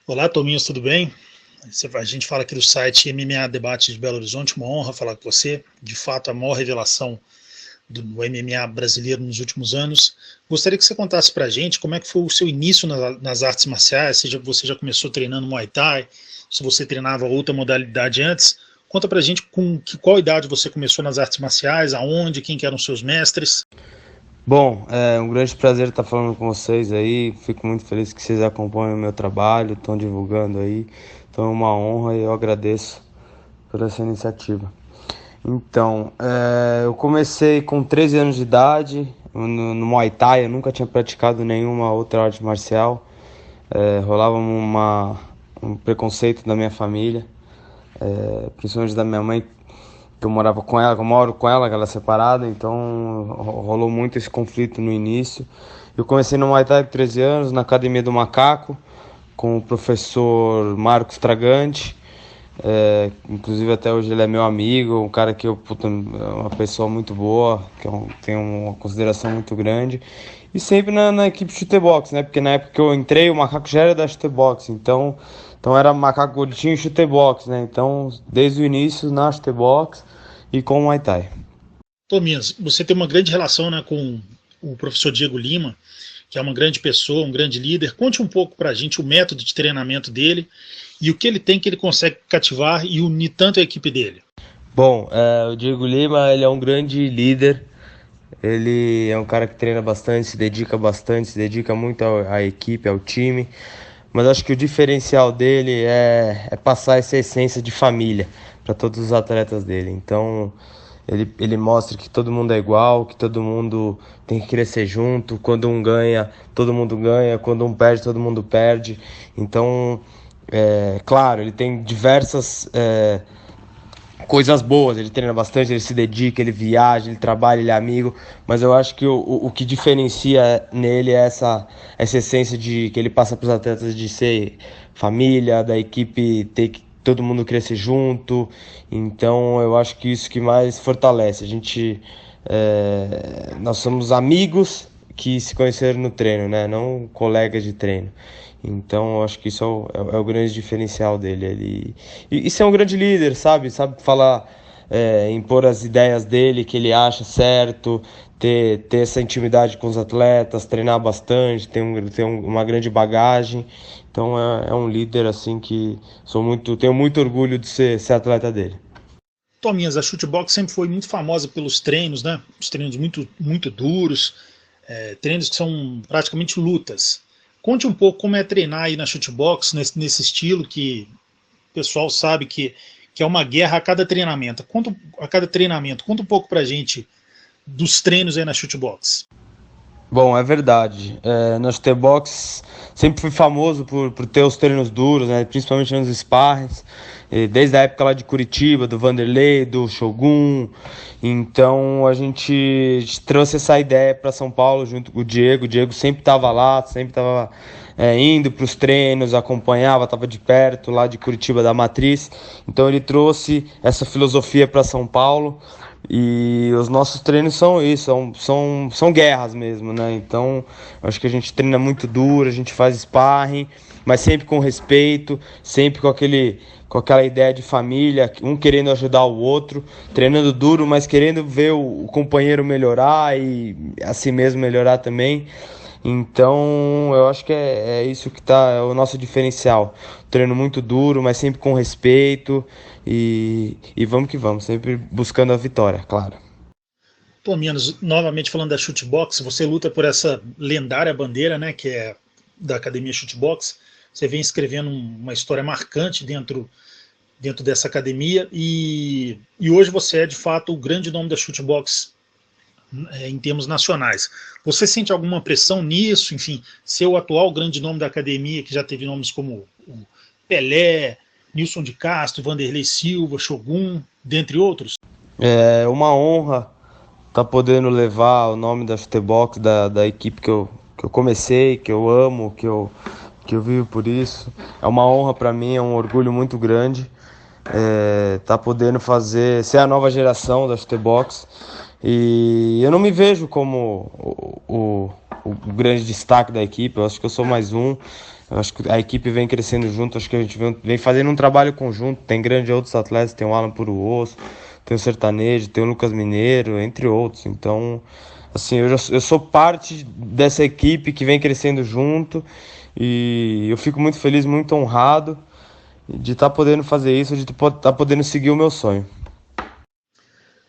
Olá, Tominhos, tudo bem? A gente fala aqui do site MMA Debate de Belo Horizonte, uma honra falar com você. De fato, a maior revelação do MMA brasileiro nos últimos anos. Gostaria que você contasse pra gente como é que foi o seu início nas artes marciais, se você já começou treinando Muay Thai, se você treinava outra modalidade antes. Conta pra gente qual idade você começou nas artes marciais, aonde, quem que eram seus mestres. Bom, é um grande prazer estar falando com vocês aí. Fico muito feliz que vocês acompanham o meu trabalho, estão divulgando aí. Então é uma honra e eu agradeço por essa iniciativa. Então, eu comecei com 13 anos de idade no Muay Thai. Eu nunca tinha praticado nenhuma outra arte marcial. Rolava um preconceito da minha família, principalmente da minha mãe, que eu morava com ela, que eu moro com ela, que ela é separada, então rolou muito esse conflito no início. Eu comecei no Muay Thai com 13 anos, na Academia do Macaco, com o professor Marcos Tragante. Inclusive até hoje ele é meu amigo, um cara que é uma pessoa muito boa, tem uma consideração muito grande. E sempre na equipe chutebox, né? Porque na época que eu entrei, o Macaco já era da chutebox, então era Macaco Gordinho e chutebox, né? Então, desde o início na chutebox e com o Muay Thai. Tominhas, você tem uma grande relação, né, com o professor Diego Lima, que é uma grande pessoa, um grande líder. Conte um pouco para a gente o método de treinamento dele e o que ele tem que ele consegue cativar e unir tanto a equipe dele. Bom, o Diego Lima, ele é um grande líder. Ele é um cara que treina bastante, se dedica muito à equipe, ao time. Mas acho que o diferencial dele é passar essa essência de família para todos os atletas dele. Então, ele mostra que todo mundo é igual, que todo mundo tem que crescer junto. Quando um ganha, todo mundo ganha. Quando um perde, todo mundo perde. Então, claro, ele tem diversas coisas boas. Ele treina bastante, ele se dedica, ele viaja, ele trabalha, ele é amigo. Mas eu acho que o que diferencia nele é essa essência que ele passa para os atletas de ser família, da equipe ter que todo mundo crescer junto. Então eu acho que isso que mais fortalece. Nós somos amigos que se conheceram no treino, né? Não colegas de treino. Então, eu acho que isso é o grande diferencial dele. E ser um grande líder, sabe? Sabe falar, impor as ideias dele, que ele acha certo, ter essa intimidade com os atletas, treinar bastante, uma grande bagagem. Então, é um líder assim que tenho muito orgulho de ser atleta dele. Tominhas, a chutebox sempre foi muito famosa pelos treinos, né? Os treinos muito, muito duros, treinos que são praticamente lutas. Conte um pouco como é treinar aí na chutebox, nesse estilo que o pessoal sabe que é uma guerra a cada treinamento. Conta um pouco pra gente dos treinos aí na chutebox. Bom, é verdade. No Box sempre fui famoso por ter os treinos duros, né? Principalmente nos sparrings. Desde a época lá de Curitiba, do Vanderlei, do Shogun. Então a gente trouxe essa ideia para São Paulo junto com o Diego. O Diego sempre estava lá, sempre estava indo para os treinos, acompanhava, estava de perto lá de Curitiba da Matriz. Então ele trouxe essa filosofia para São Paulo. E os nossos treinos são isso, são guerras mesmo, né? Então, acho que a gente treina muito duro, a gente faz sparring, mas sempre com respeito, sempre com aquela ideia de família, um querendo ajudar o outro, treinando duro, mas querendo ver o companheiro melhorar e a si mesmo melhorar também. Então, eu acho que é isso que é o nosso diferencial. Treino muito duro, mas sempre com respeito e vamos que vamos, sempre buscando a vitória, claro. Pelo menos, novamente falando da chutebox, você luta por essa lendária bandeira, né, que é da Academia Chutebox. Você vem escrevendo uma história marcante dentro dessa academia e hoje você é de fato o grande nome da chutebox em termos nacionais. Você sente alguma pressão nisso? Enfim, ser o atual grande nome da academia, que já teve nomes como o Pelé, Nilson de Castro, Vanderlei Silva, Shogun, dentre outros? É uma honra estar podendo levar o nome da Futebox, da equipe que eu comecei, que eu amo, que eu vivo por isso. É uma honra para mim, é um orgulho muito grande tá podendo ser a nova geração da Futebox. E eu não me vejo como o grande destaque da equipe, eu acho que eu sou mais um. Eu acho que a equipe vem crescendo junto, acho que a gente vem fazendo um trabalho conjunto. Tem grandes outros atletas, tem o Alan Puruoso, tem o Sertanejo, tem o Lucas Mineiro, entre outros. Então, assim, eu sou parte dessa equipe que vem crescendo junto e eu fico muito feliz, muito honrado de estar podendo fazer isso, de estar podendo seguir o meu sonho.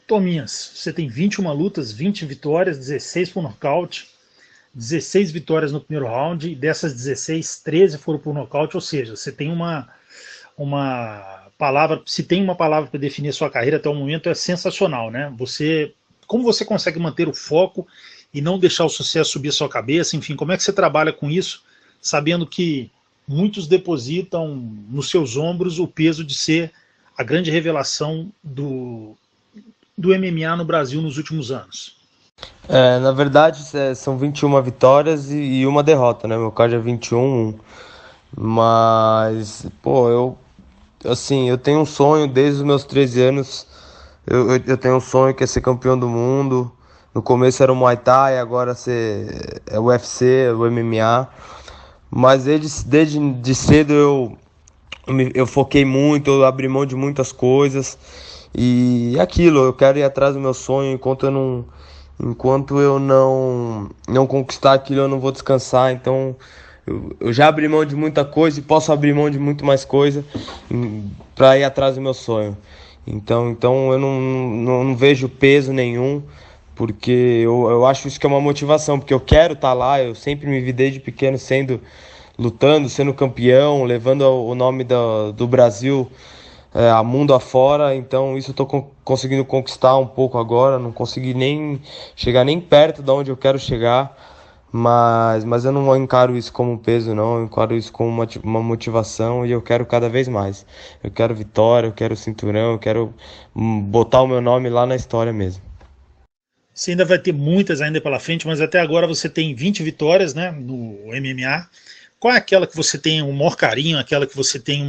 Tominhas, você tem 21 lutas, 20 vitórias, 16 por nocaute, 16 vitórias no primeiro round, e dessas 16, 13 foram por nocaute, ou seja, você tem uma palavra, se tem uma palavra para definir a sua carreira até o momento, é sensacional, né? Como você consegue manter o foco e não deixar o sucesso subir a sua cabeça, enfim, como é que você trabalha com isso, sabendo que muitos depositam nos seus ombros o peso de ser a grande revelação do MMA no Brasil nos últimos anos? Na verdade, são 21 vitórias e uma derrota, né? Meu card é 21. Mas, pô, eu tenho um sonho desde os meus 13 anos. Eu tenho um sonho que é ser campeão do mundo. No começo era o Muay Thai, agora é o UFC, o MMA. Mas desde de cedo eu foquei muito, eu abri mão de muitas coisas. E é aquilo, eu quero ir atrás do meu sonho. Enquanto eu não conquistar aquilo, eu não vou descansar. Então eu já abri mão de muita coisa e posso abrir mão de muito mais coisa para ir atrás do meu sonho. Então eu não vejo peso nenhum, porque eu acho isso que é uma motivação, porque eu quero estar lá. Eu sempre me vi desde pequeno lutando, sendo campeão, levando o nome do Brasil a mundo afora. Então isso eu tô conseguindo conquistar um pouco agora. Não consegui nem chegar nem perto de onde eu quero chegar, mas eu não encaro isso como um peso, não. Eu encaro isso como uma motivação, e eu quero cada vez mais. Eu quero vitória, eu quero cinturão, eu quero botar o meu nome lá na história mesmo. Você ainda vai ter muitas ainda pela frente, mas até agora você tem 20 vitórias, né, no MMA. Qual é aquela que você tem o maior carinho, aquela que você tem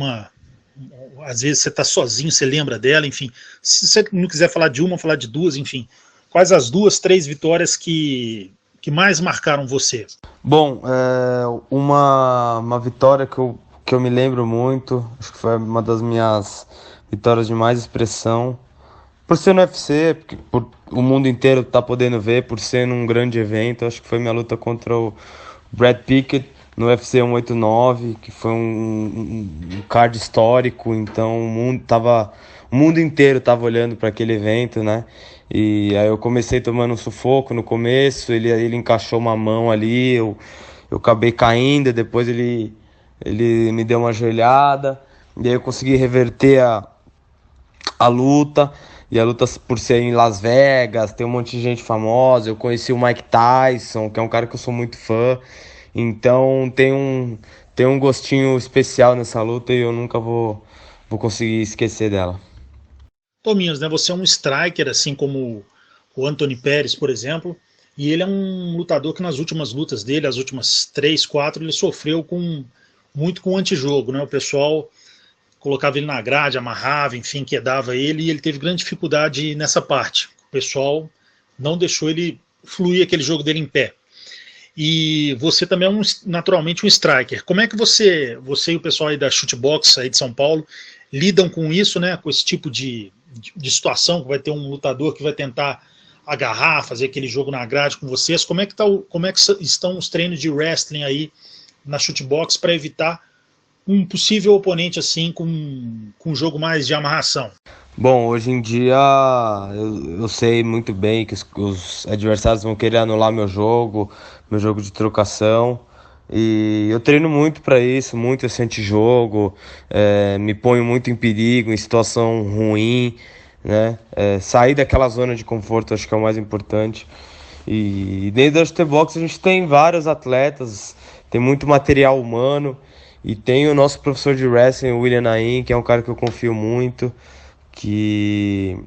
às vezes você está sozinho, você lembra dela, enfim. Se você não quiser falar de uma, falar de duas, enfim. Quais as 2, 3 vitórias que mais marcaram você? Bom, uma vitória que eu me lembro muito, acho que foi uma das minhas vitórias de mais expressão, por ser no UFC, por o mundo inteiro tá podendo ver, por ser num grande evento. Acho que foi minha luta contra o Brad Pickett no UFC 189, que foi um card histórico. Então o mundo inteiro tava olhando para aquele evento, né? E aí eu comecei tomando um sufoco no começo, ele encaixou uma mão ali, eu acabei caindo, depois ele me deu uma joelhada, e aí eu consegui reverter a luta. E a luta, por ser em Las Vegas, tem um monte de gente famosa. Eu conheci o Mike Tyson, que é um cara que eu sou muito fã. Então tem um gostinho especial nessa luta, e eu nunca vou conseguir esquecer dela. Tominhos, né, você é um striker, assim como o Anthony Pérez, por exemplo, e ele é um lutador que nas últimas lutas dele, as últimas 3, 4, ele sofreu muito com o antijogo, né? O pessoal colocava ele na grade, amarrava, enfim, quedava ele, e ele teve grande dificuldade nessa parte. O pessoal não deixou ele fluir aquele jogo dele em pé. E você também é naturalmente um striker. Como é que você e o pessoal aí da Shootbox aí de São Paulo lidam com isso, né? Com esse tipo de situação, que vai ter um lutador que vai tentar agarrar, fazer aquele jogo na grade com vocês. Como é que estão os treinos de wrestling aí na Shootbox para evitar um possível oponente assim com um jogo mais de amarração? Bom, hoje em dia eu sei muito bem que os adversários vão querer anular meu jogo de trocação, e eu treino muito para isso, muito esse antijogo, me ponho muito em perigo, em situação ruim, né? Sair daquela zona de conforto acho que é o mais importante. E dentro da Shootbox a gente tem vários atletas, tem muito material humano. E tem o nosso professor de wrestling, o William Naim, que é um cara que eu confio muito, que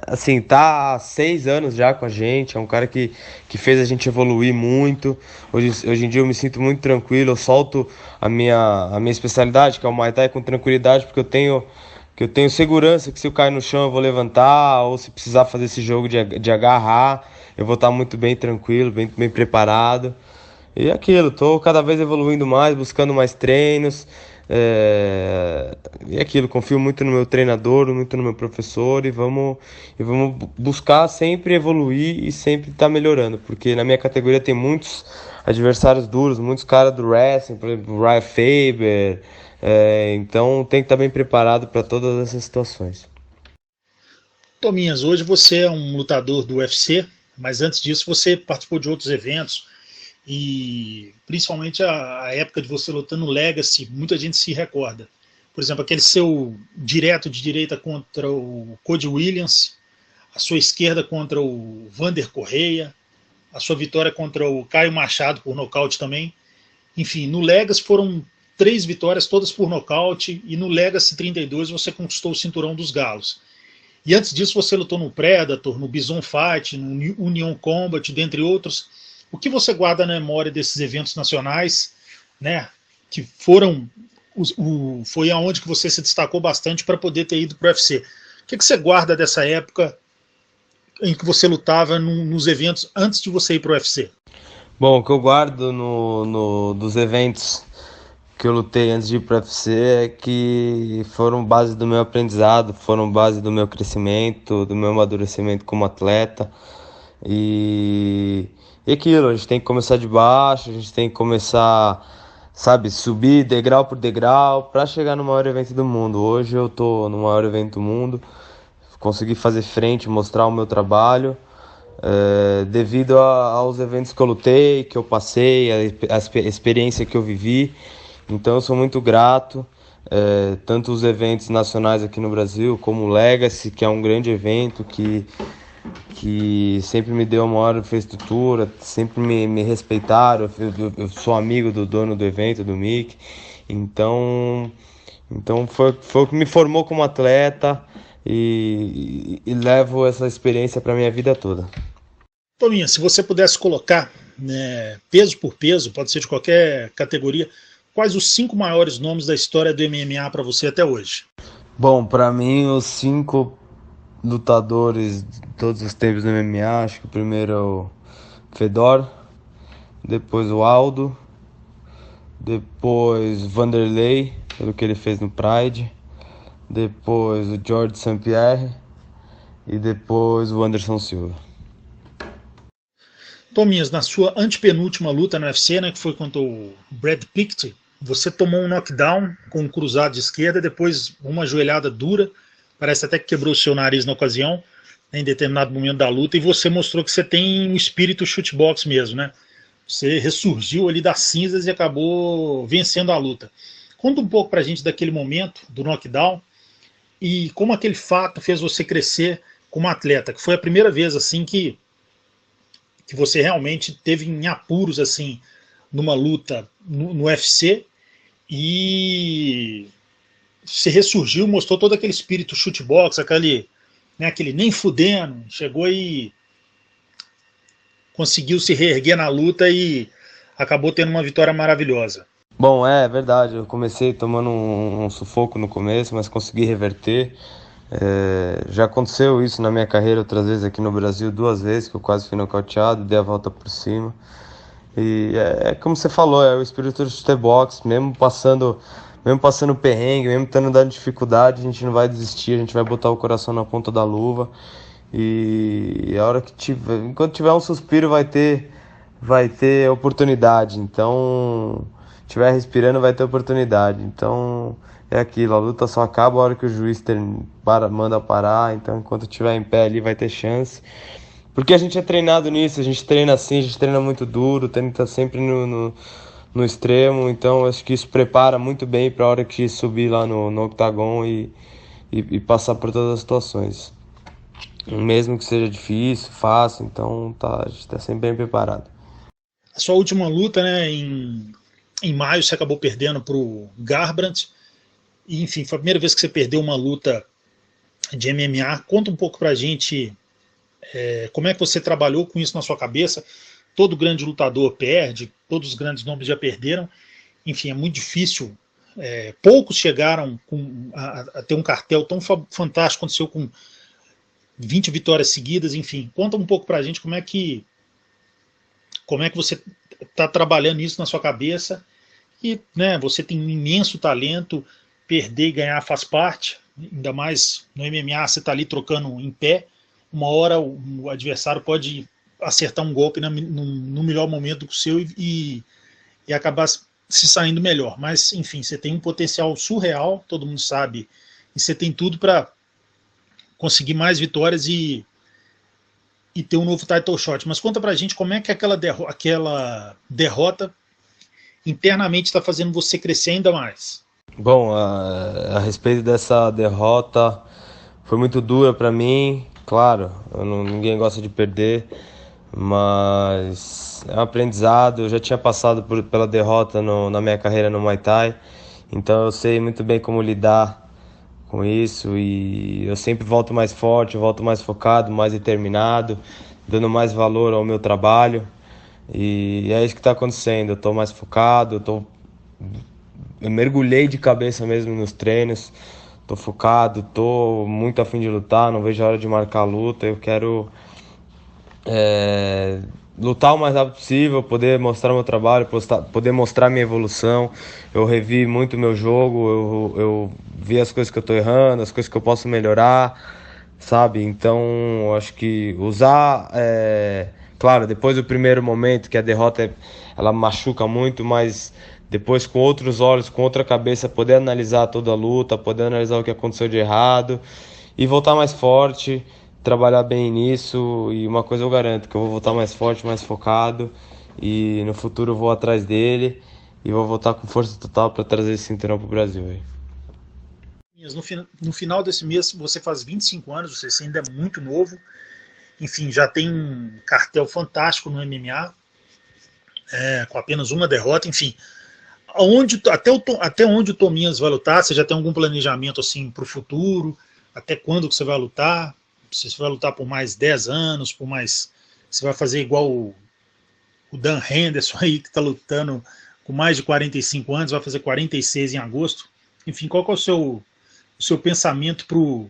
assim, tá há 6 anos já com a gente. É um cara que fez a gente evoluir muito. Hoje em dia eu me sinto muito tranquilo, eu solto a minha especialidade, que é o Muay Thai, com tranquilidade, porque eu tenho segurança que se eu cair no chão eu vou levantar, ou se precisar fazer esse jogo de agarrar, eu vou estar muito bem tranquilo, bem preparado. E é aquilo, tô cada vez evoluindo mais, buscando mais treinos. E é aquilo, confio muito no meu treinador, muito no meu professor e vamos buscar sempre evoluir e sempre estar melhorando, porque na minha categoria tem muitos adversários duros, muitos caras do wrestling, por exemplo, o Ryan Faber, então tem que estar bem preparado para todas essas situações. Tominhas, hoje você é um lutador do UFC, mas antes disso você participou de outros eventos e principalmente a época de você lutando no Legacy, muita gente se recorda. Por exemplo, aquele seu direto de direita contra o Cody Williams, a sua esquerda contra o Vander Correia, a sua vitória contra o Caio Machado por nocaute também. Enfim, no Legacy foram 3 vitórias, todas por nocaute, e no Legacy 32 você conquistou o cinturão dos galos. E antes disso você lutou no Predator, no Bison Fight, no Union Combat, dentre outros. O que você guarda na memória desses eventos nacionais, né, que foi aonde que você se destacou bastante para poder ter ido para o UFC? O que você guarda dessa época em que você lutava nos eventos antes de você ir para o UFC? Bom, o que eu guardo dos eventos que eu lutei antes de ir para o UFC é que foram base do meu aprendizado, foram base do meu crescimento, do meu amadurecimento como atleta. E aquilo, a gente tem que começar de baixo, a gente tem que começar, sabe, subir degrau por degrau para chegar no maior evento do mundo. Hoje eu tô no maior evento do mundo, consegui fazer frente, mostrar o meu trabalho, devido aos eventos que eu lutei, que eu passei, a experiência que eu vivi. Então eu sou muito grato, tanto os eventos nacionais aqui no Brasil, como o Legacy, que é um grande evento que sempre me deu a maior infraestrutura, sempre me respeitaram. Eu sou amigo do dono do evento, do Mick. Então foi o que me formou como atleta e levo essa experiência para minha vida toda. Tominha, se você pudesse colocar, né, peso por peso, pode ser de qualquer categoria, quais os 5 maiores nomes da história do MMA para você até hoje? Bom, para mim os 5 lutadores de todos os tempos do MMA, acho que o primeiro é o Fedor, depois o Aldo, depois Vanderlei, pelo que ele fez no Pride, depois o George St. Pierre e depois o Anderson Silva. Tominhas, na sua antepenúltima luta no UFC, né, que foi contra o Brad Pitt, você tomou um knockdown com um cruzado de esquerda, depois uma joelhada dura, parece até que quebrou o seu nariz na ocasião, né, em determinado momento da luta, e você mostrou que você tem um espírito shootbox mesmo, né? Você ressurgiu ali das cinzas e acabou vencendo a luta. Conta um pouco pra gente daquele momento, do knockdown, e como aquele fato fez você crescer como atleta, que foi a primeira vez assim que você realmente teve em apuros assim numa luta no UFC e se ressurgiu, mostrou todo aquele espírito shootbox, aquele nem fudendo, chegou e conseguiu se reerguer na luta e acabou tendo uma vitória maravilhosa. Bom, é verdade, eu comecei tomando um sufoco no começo, mas consegui reverter. Já aconteceu isso na minha carreira outras vezes aqui no Brasil, 2 vezes que eu quase fui nocauteado, dei a volta por cima. E como você falou, é o espírito do chutebox, mesmo passando perrengue, mesmo tendo dado dificuldade, a gente não vai desistir, a gente vai botar o coração na ponta da luva. E a hora que tiver, enquanto tiver um suspiro, vai ter oportunidade. Então, tiver respirando, vai ter oportunidade. Então, é aquilo, a luta só acaba a hora que o juiz manda parar. Então, enquanto estiver em pé ali, vai ter chance. Porque a gente é treinado nisso, a gente treina assim, a gente treina muito duro, tenta sempre no extremo. Então, acho que isso prepara muito bem para a hora que subir lá no octagon e passar por todas as situações. Mesmo que seja difícil, fácil, então a gente está sempre bem preparado. A sua última luta, né, em maio, você acabou perdendo para o Garbrandt. E, enfim, foi a primeira vez que você perdeu uma luta de MMA. Conta um pouco pra gente como é que você trabalhou com isso na sua cabeça. Todo grande lutador perde, todos os grandes nomes já perderam. Enfim, é muito difícil. Poucos chegaram a ter um cartel tão fantástico, aconteceu com 20 vitórias seguidas, enfim. Conta um pouco pra gente como é que você está trabalhando isso na sua cabeça e, né, você tem um imenso talento, perder e ganhar faz parte, ainda mais no MMA você está ali trocando em pé, uma hora o adversário pode acertar um golpe no melhor momento do seu e acabar se saindo melhor, mas enfim, você tem um potencial surreal, todo mundo sabe, e você tem tudo para conseguir mais vitórias e ter um novo title shot. Mas conta pra gente como é que aquela derrota internamente está fazendo você crescer ainda mais. Bom, a respeito dessa derrota, foi muito dura para mim, claro, ninguém gosta de perder, mas é um aprendizado. Eu já tinha passado pela derrota na minha carreira no Muay Thai, então eu sei muito bem como lidar com isso e eu sempre volto mais forte, volto mais focado, mais determinado, dando mais valor ao meu trabalho e é isso que está acontecendo. Eu estou mais focado, eu mergulhei de cabeça mesmo nos treinos, tô focado, tô muito a fim de lutar, não vejo a hora de marcar a luta. Eu quero lutar o mais rápido possível, poder mostrar meu trabalho, poder mostrar minha evolução. Eu revi muito meu jogo, eu vi as coisas que eu tô errando, as coisas que eu posso melhorar, sabe? Então, eu acho que usar, claro, depois do primeiro momento, que a derrota ela machuca muito, mas depois com outros olhos, com outra cabeça, poder analisar toda a luta, poder analisar o que aconteceu de errado e voltar mais forte, trabalhar bem nisso. E uma coisa eu garanto, que eu vou voltar mais forte, mais focado e no futuro eu vou atrás dele e vou voltar com força total para trazer esse cinturão pro Brasil. Aí. No final desse mês você faz 25 anos, você ainda é muito novo, enfim, já tem um cartel fantástico no MMA, com apenas uma derrota, enfim. Até onde o Tominhas vai lutar? Você já tem algum planejamento assim para o futuro? Até quando que você vai lutar? Se você vai lutar por mais 10 anos, por mais. Você vai fazer igual o Dan Henderson aí, que está lutando com mais de 45 anos, vai fazer 46 em agosto. Enfim, qual que é o seu pensamento para o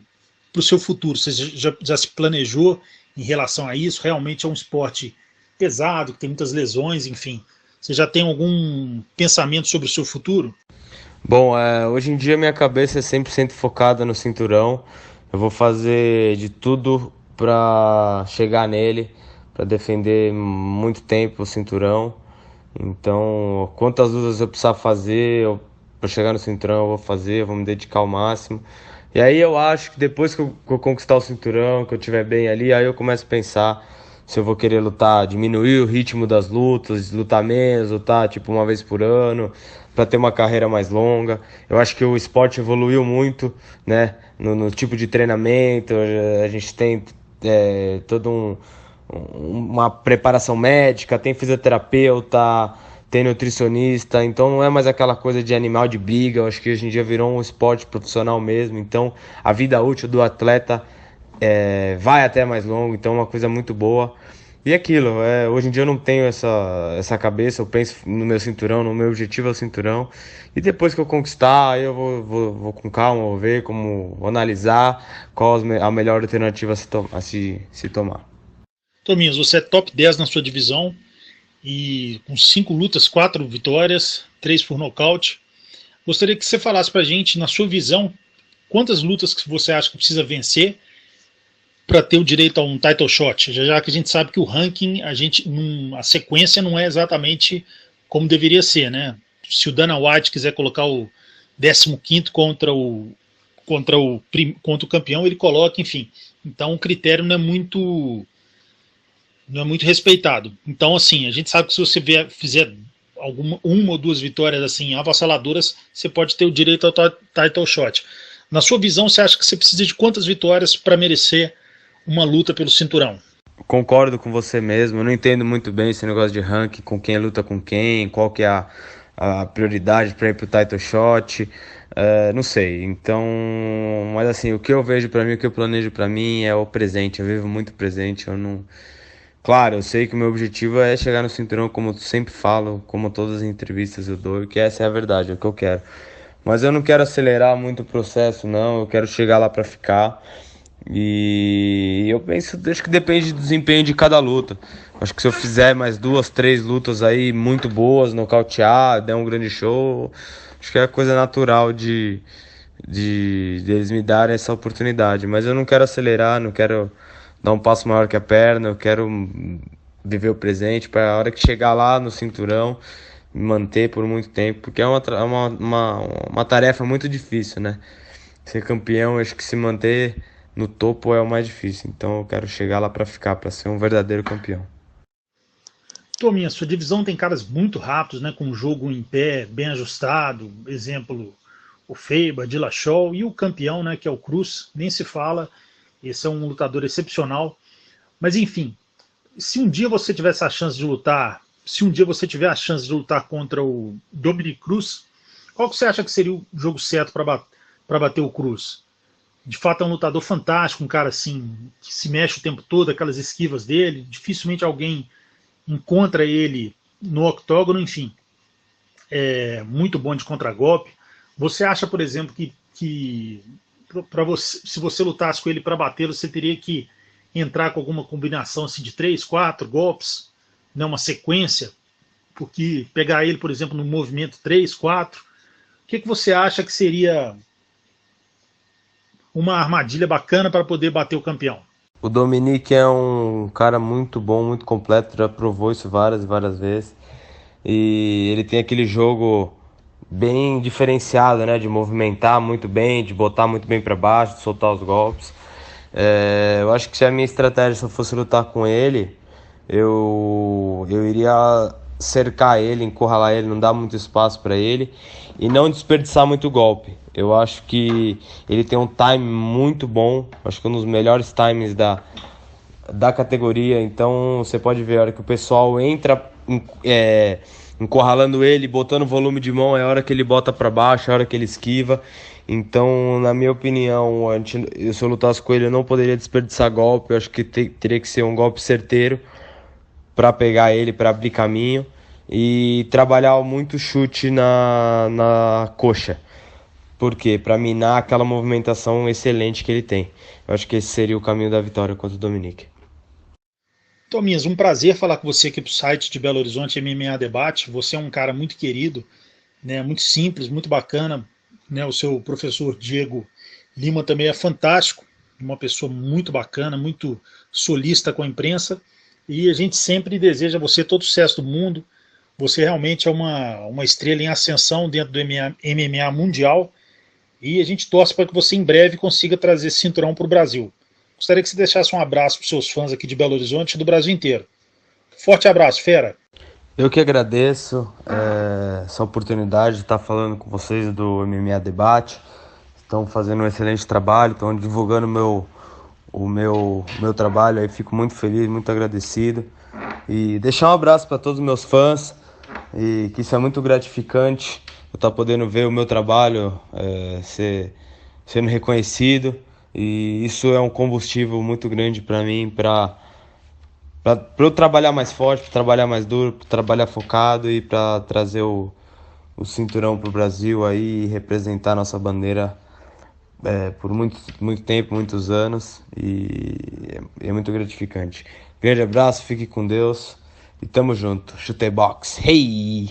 seu futuro? Você já se planejou em relação a isso? Realmente é um esporte pesado, que tem muitas lesões, enfim. Você já tem algum pensamento sobre o seu futuro? Bom, hoje em dia minha cabeça é 100% focada no cinturão. Eu vou fazer de tudo para chegar nele, para defender muito tempo o cinturão. Então, quantas lutas eu precisar fazer para chegar no cinturão, eu vou fazer, eu vou me dedicar ao máximo. E aí eu acho que depois que eu conquistar o cinturão, que eu estiver bem ali, aí eu começo a pensar se eu vou querer lutar, diminuir o ritmo das lutas, lutar menos, lutar tipo uma vez por ano, para ter uma carreira mais longa. Eu acho que o esporte evoluiu muito, né, no tipo de treinamento. A gente tem todo uma preparação médica, tem fisioterapeuta, tem nutricionista, então não é mais aquela coisa de animal de briga. Eu acho que hoje em dia virou um esporte profissional mesmo, então a vida útil do atleta vai até mais longo, então é uma coisa muito boa. E aquilo, hoje em dia eu não tenho essa cabeça, eu penso no meu cinturão, no meu objetivo é o cinturão, e depois que eu conquistar, aí eu vou com calma, vou ver vou analisar qual a melhor alternativa a se tomar. Tominhas, você é top 10 na sua divisão, e com 5 lutas, 4 vitórias, 3 por nocaute. Gostaria que você falasse pra gente, na sua visão, quantas lutas que você acha que precisa vencer para ter o direito a um title shot, já que a gente sabe que o ranking, a sequência não é exatamente como deveria ser, né? Se o Dana White quiser colocar o 15º contra o campeão, ele coloca, enfim. Então o critério não é muito respeitado. Então, assim, a gente sabe que se você fizer uma ou duas vitórias assim avassaladoras, você pode ter o direito ao title shot. Na sua visão, você acha que você precisa de quantas vitórias para merecer uma luta pelo cinturão? Concordo com você mesmo, eu não entendo muito bem esse negócio de ranking, com quem luta com quem, qual que é a prioridade para ir pro title shot, não sei. Então, mas assim, o que eu vejo para mim, o que eu planejo para mim é o presente. Eu vivo muito presente, eu não... Claro, eu sei que o meu objetivo é chegar no cinturão, como eu sempre falo, como todas as entrevistas eu dou, que essa é a verdade, é o que eu quero. Mas eu não quero acelerar muito o processo, não, eu quero chegar lá para ficar. E eu penso, acho que depende do desempenho de cada luta. Acho que se eu fizer mais 2, 3 lutas aí muito boas, nocautear, der um grande show, acho que é coisa natural de eles me darem essa oportunidade. Mas eu não quero acelerar, não quero dar um passo maior que a perna, eu quero viver o presente para a hora que chegar lá no cinturão me manter por muito tempo, porque é uma tarefa muito difícil, né? Ser campeão, acho que se manter no topo é o mais difícil. Então eu quero chegar lá para ficar, para ser um verdadeiro campeão. Tominha, sua divisão tem caras muito rápidos, né, com um jogo em pé, bem ajustado, exemplo, o Faber, Dillashaw, e o campeão, né, que é o Cruz, nem se fala, esse é um lutador excepcional. Mas enfim, se um dia você tivesse a chance de lutar, se um dia você tiver a chance de lutar contra o Dominick Cruz, qual que você acha que seria o jogo certo para bater o Cruz? De fato é um lutador fantástico, um cara assim, que se mexe o tempo todo, aquelas esquivas dele, dificilmente alguém encontra ele no octógono, enfim, é muito bom de contragolpe. Você acha, por exemplo, que para você, se você lutasse com ele para bater, você teria que entrar com alguma combinação assim, de 3, 4 golpes, né, uma sequência, porque pegar ele, por exemplo, no movimento 3, 4, o que você acha que seria uma armadilha bacana para poder bater o campeão? O Dominick é um cara muito bom, muito completo, já provou isso várias e várias vezes. E ele tem aquele jogo bem diferenciado, né? De movimentar muito bem, de botar muito bem para baixo, de soltar os golpes. Eu acho que se a minha estratégia se eu fosse lutar com ele, eu iria cercar ele, encurralar ele, não dar muito espaço para ele e não desperdiçar muito golpe. Eu acho que ele tem um time muito bom, acho que um dos melhores times da categoria. Então você pode ver a hora que o pessoal entra encurralando ele, botando volume de mão, é a hora que ele bota para baixo, é a hora que ele esquiva. Então, na minha opinião, se eu lutasse com ele, eu não poderia desperdiçar golpe. Eu acho que teria que ser um golpe certeiro para pegar ele, para abrir caminho e trabalhar muito chute na coxa. Por quê? Para minar aquela movimentação excelente que ele tem. Eu acho que esse seria o caminho da vitória contra o Dominick. Tominhas, um prazer falar com você aqui pro site de Belo Horizonte MMA Debate. Você é um cara muito querido, né, muito simples, muito bacana. Né, o seu professor Diego Lima também é fantástico, uma pessoa muito bacana, muito solista com a imprensa. E a gente sempre deseja a você todo o sucesso do mundo. Você realmente é uma estrela em ascensão dentro do MMA mundial. E a gente torce para que você em breve consiga trazer esse cinturão para o Brasil. Gostaria que você deixasse um abraço para os seus fãs aqui de Belo Horizonte e do Brasil inteiro. Forte abraço, fera! Eu que agradeço essa oportunidade de estar falando com vocês do MMA Debate. Estão fazendo um excelente trabalho, estão divulgando o meu trabalho, aí fico muito feliz, muito agradecido. E deixar um abraço para todos os meus fãs, e que isso é muito gratificante, eu estar podendo ver o meu trabalho sendo reconhecido. E isso é um combustível muito grande para mim, para eu trabalhar mais forte, para trabalhar mais duro, para trabalhar focado e para trazer o cinturão para o Brasil aí e representar nossa bandeira por muito tempo, muitos anos, e é muito gratificante. Grande abraço, fique com Deus e tamo junto. Chutebox, hey!